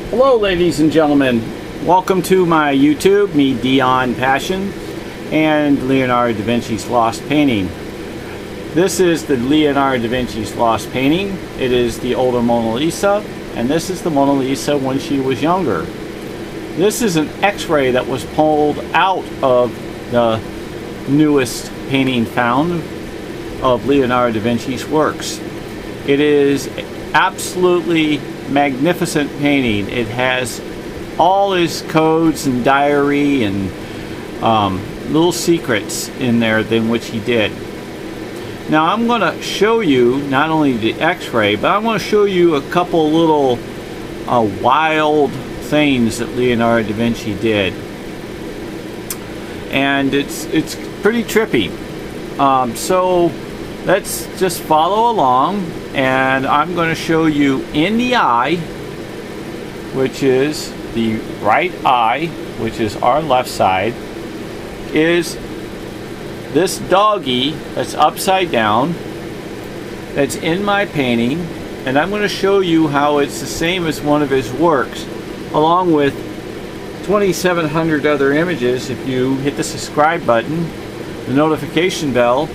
Hello ladies and gentlemen, welcome to my YouTube, MIDIONPASSION and Leonardo da Vinci's Lost Painting. This is the Leonardo da Vinci's Lost Painting. It is the older Mona Lisa, and this is the Mona Lisa when she was younger. This is an x-ray that was pulled out of the newest painting found of Leonardo da Vinci's works. It is absolutely magnificent painting. It has all his codes and diary and little secrets in there than which he did. Now I'm going to show you not only the x-ray, but I'm going to show you a couple little wild things that Leonardo da Vinci did, and it's pretty trippy. So let's just follow along, and I'm going to show you in the eye, which is the right eye, which is our left side, is this doggy that's upside down, that's in my painting, and I'm going to show you how it's the same as one of his works, along with 2,700 other images if you hit the subscribe button, the notification bell,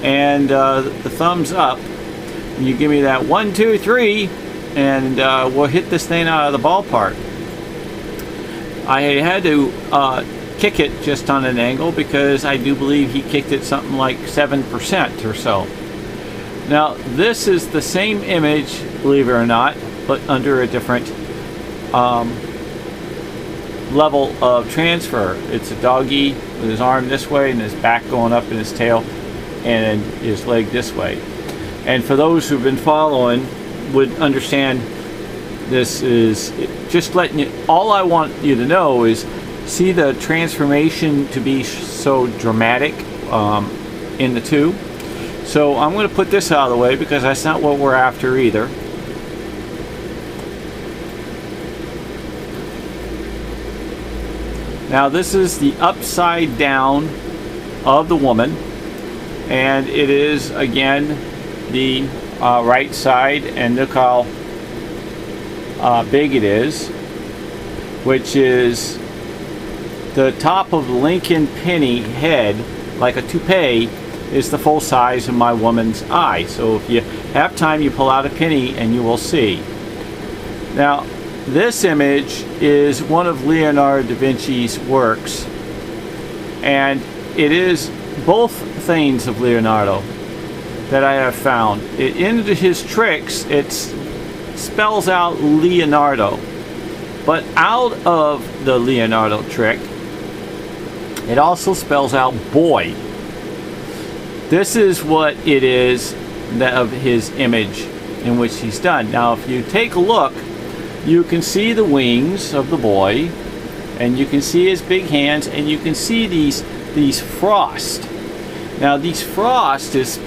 and the thumbs up, and you give me that 1, 2, 3, and we'll hit this thing out of the ballpark. I had to kick it just on an angle because I do believe he kicked it something like 7% or so. Now this is the same image, believe it or not, but under a different level of transfer. It's a doggy with his arm this way and his back going up and his tail and his leg this way. And for those who've been following would understand, this is just letting you, all I want you to know is see the transformation to be so dramatic in the two. So I'm going to put this out of the way because that's not what we're after either. Now this is the upside down of the woman, and it is again the right side, and look how big it is, which is the top of the Lincoln penny head, like a toupee, is the full size of my woman's eye. So if you have time, you pull out a penny and you will see. Now this image is one of Leonardo da Vinci's works, and it is both things of Leonardo that I have found. In his tricks, it spells out Leonardo, but out of the Leonardo trick, it also spells out boy. This is what it is that of his image in which he's done. Now if you take a look, you can see the wings of the boy, and you can see his big hands, and you can see these frost. Now these frost is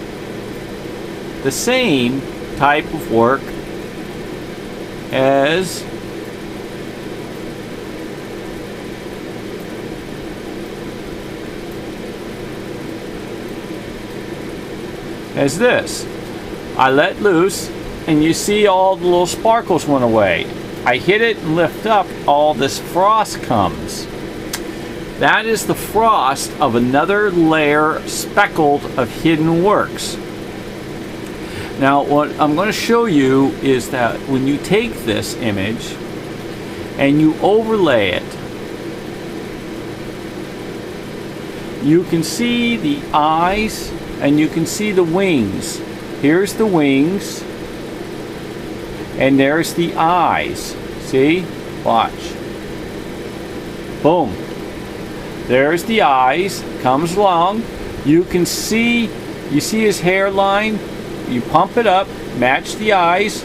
the same type of work as this. I let loose, and you see all the little sparkles went away. I hit it and lift up, all this frost comes. That is the frost of another layer speckled of hidden works. Now what I'm going to show you is that when you take this image and you overlay it, you can see the eyes and you can see the wings. Here's the wings, and there's the eyes. See? Watch. Boom. There's the eyes. Comes along. You can see, you see his hairline. You pump it up, match the eyes.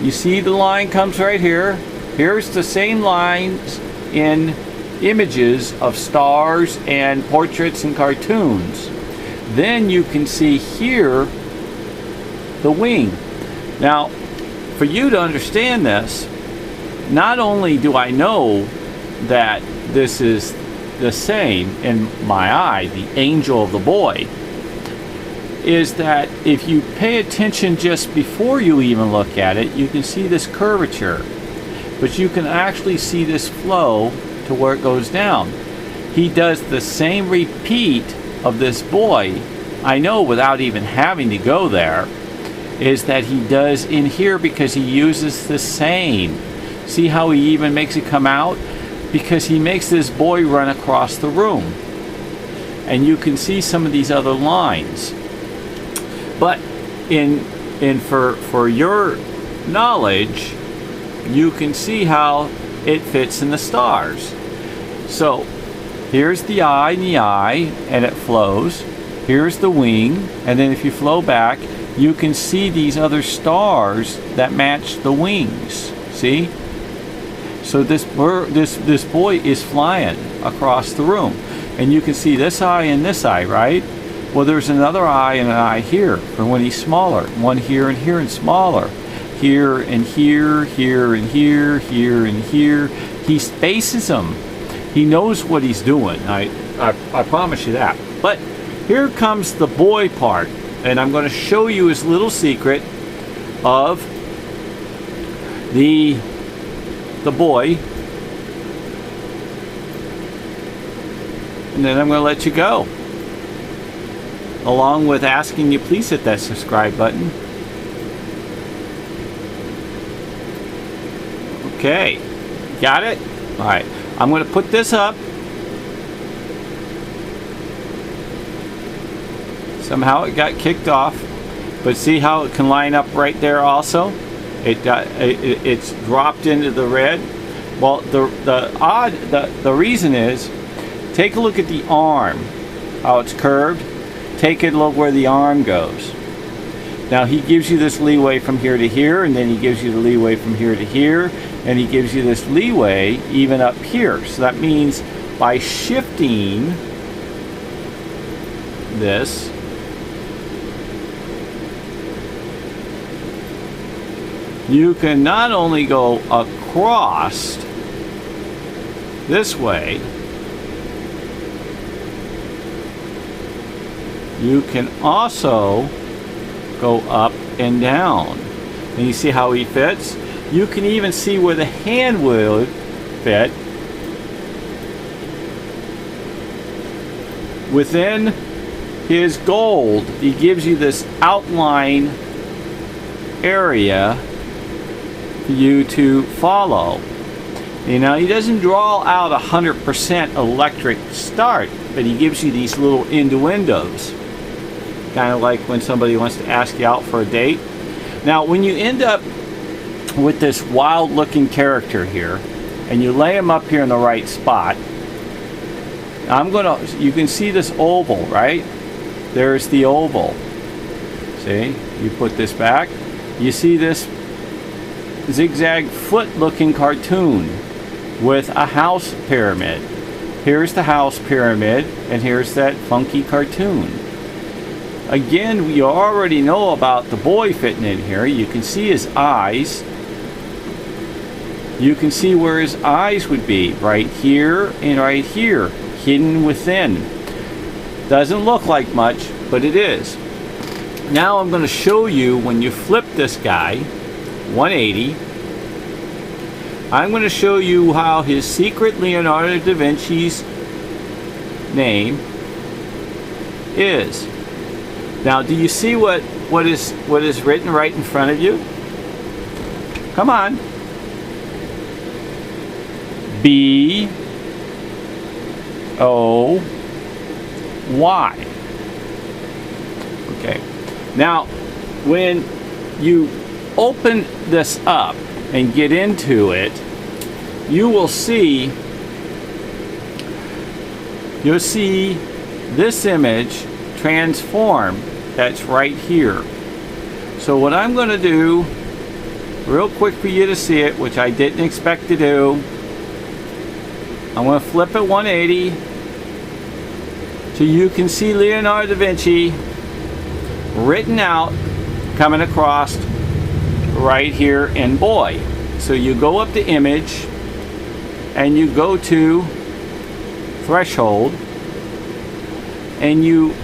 You see the line comes right here. Here's the same lines in images of stars and portraits and cartoons. Then you can see here the wing. Now, for you to understand this, not only do I know that this is the same in my eye, the angel of the boy, is that if you pay attention just before you even look at it, you can see this curvature. but you can actually see this flow to where it goes down. He does the same repeat of this boy, I know without even having to go there, is that he does in here because he uses the same. See how he even makes it come out? Because he makes this boy run across the room. And you can see some of these other lines. But for your knowledge, you can see how it fits in the stars. So here's the eye and the eye, and it flows. Here's the wing, and then if you flow back, you can see these other stars that match the wings. See? So this boy is flying across the room, and you can see this eye and this eye, right? Well, there's another eye and an eye here for when he's smaller. One here and here and smaller. Here and here, here and here, here and here. He spaces them. He knows what he's doing. I promise you that. But here comes the boy part, and I'm going to show you his little secret of the boy, and then I'm going to let you go, along with asking you please hit that subscribe button. Okay, got it? All right, I'm going to put this up. Somehow it got kicked off, but see how it can line up right there also? It's dropped into the red. Well, the reason is, take a look at the arm, how it's curved. Take a look where the arm goes. Now he gives you this leeway from here to here, and then he gives you the leeway from here to here, and he gives you this leeway even up here. So that means by shifting this, you can not only go across this way, you can also go up and down. And you see how he fits? You can even see where the hand will fit within his gold. He gives you this outline area for you to follow. You know, he doesn't draw out 100% electric start, but he gives you these little innuendos, kind of like when somebody wants to ask you out for a date. Now when you end up with this wild looking character here, and you lay him up here in the right spot, you can see this oval, right? There's the oval. See, you put this back, you see this zigzag foot looking cartoon with a house pyramid. Here's the house pyramid, and here's that funky cartoon. Again, you already know about the boy fitting in here. You can see his eyes. You can see where his eyes would be, right here and right here, hidden within. Doesn't look like much, but it is. Now I'm going to show you when you flip this guy 180. I'm going to show you how his secret Leonardo da Vinci's name is. Now, do you see what is written right in front of you? Come on. B-O-Y. Okay. Now, when you open this up and get into it, you'll see this image transform that's right here. So what I'm going to do real quick for you to see it, which I didn't expect to do, I'm going to flip it 180 so you can see Leonardo da Vinci written out coming across right here in boy. So you go up to image and you go to threshold and you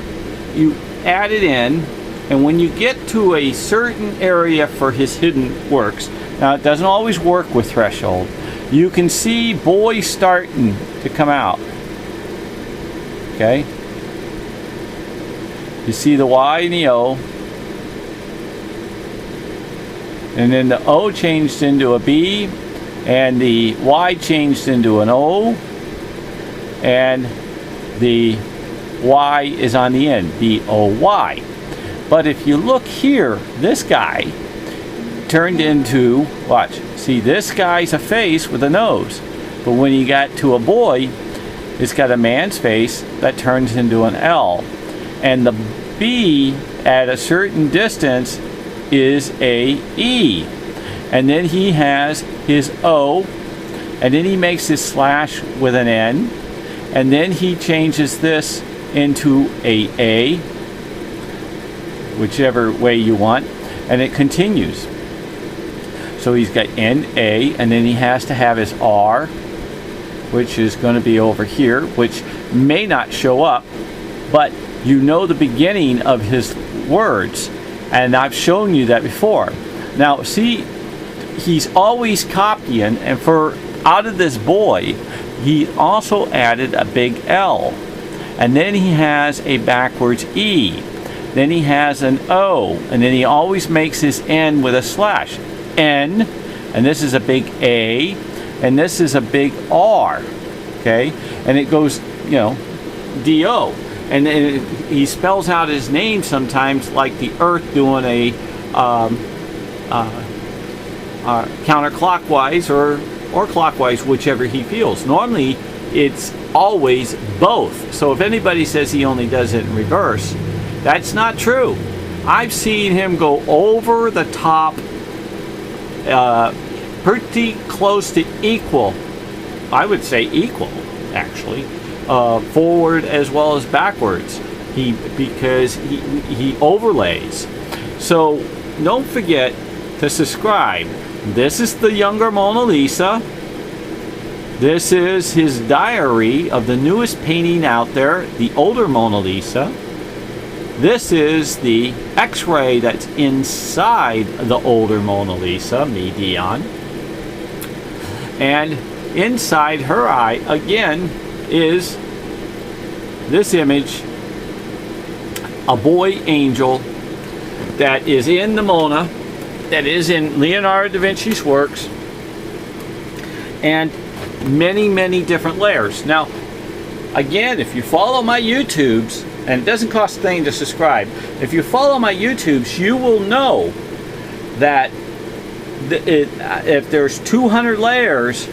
add it in, and when you get to a certain area for his hidden works, Now, it doesn't always work with threshold. You can see boy starting to come out. Okay? You see the Y and the O. And then the O changed into a B, and the Y changed into an O, and the Y is on the end, B-O-Y. But if you look here, this guy turned into, watch, see, this guy's a face with a nose. But when you got to a boy, it's got a man's face that turns into an L. And the B at a certain distance is a E. And then he has his O, and then he makes his slash with an N, and then he changes this into a, whichever way you want, and it continues. So he's got N-A, and then he has to have his R, which is going to be over here, which may not show up, but you know the beginning of his words, and I've shown you that before. Now see, he's always copying, and for out of this boy, he also added a big L, and then he has a backwards E, then he has an O, and then he always makes his N with a slash. N, and this is a big A, and this is a big R, okay? And it goes, you know, D-O. And then he spells out his name sometimes like the Earth doing a counterclockwise or clockwise, whichever he feels. Normally, it's always both. So if anybody says he only does it in reverse, that's not true. I've seen him go over the top, pretty close to equal. I would say equal, actually. Forward as well as backwards, because he overlays. So don't forget to subscribe. This is the younger Mona Lisa. This is his diary of the newest painting out there, the older Mona Lisa. This is the X-ray that's inside the older Mona Lisa, Medion. And inside her eye, again, is this image, a boy angel that is in the Mona, that is in Leonardo da Vinci's works, and many, many different layers. Now, again, if you follow my YouTubes, and it doesn't cost a thing to subscribe, if you follow my YouTubes, you will know that if there's 200 layers,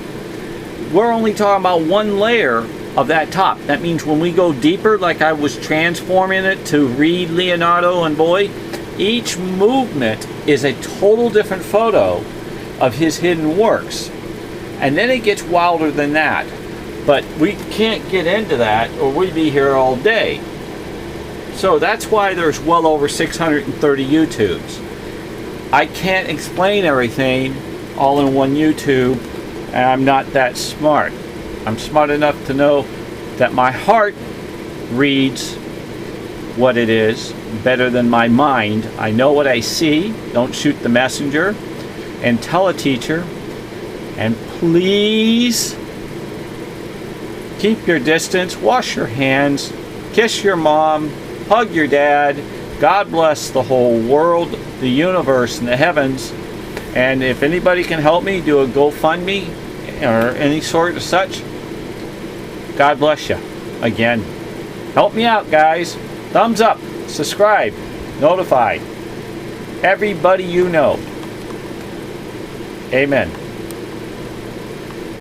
we're only talking about one layer of that top. That means when we go deeper, like I was transforming it to read Leonardo and boy, each movement is a total different photo of his hidden works. And then it gets wilder than that. But we can't get into that or we'd be here all day. So that's why there's well over 630 YouTubes. I can't explain everything all in one YouTube, and I'm not that smart. I'm smart enough to know that my heart reads what it is better than my mind. I know what I see. Don't shoot the messenger. And tell a teacher. And please keep your distance. Wash your hands. Kiss your mom. Hug your dad. God bless the whole world, the universe, and the heavens. And if anybody can help me do a GoFundMe or any sort of such, God bless you. Again, help me out, guys. Thumbs up, subscribe, notify everybody you know. Amen.